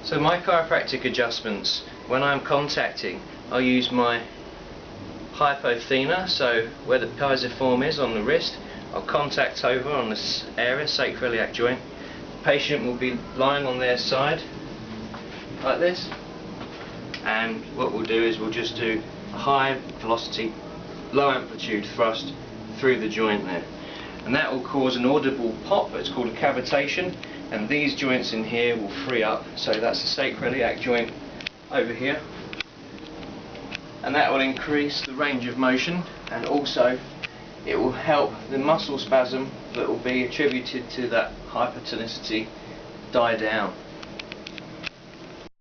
So my chiropractic adjustments, when I'm contacting, I'll use my hypothenar, so where the pisiform is on the wrist, I'll contact over on this area, sacroiliac joint. The patient will be lying on their side, like this, and what we'll do is we'll just do a high velocity, low amplitude thrust through the joint there. And that will cause an audible pop, it's called a cavitation, and these joints in here will free up. So that's the sacroiliac joint over here, and that will increase the range of motion, and also it will help the muscle spasm that will be attributed to that hypertonicity die down.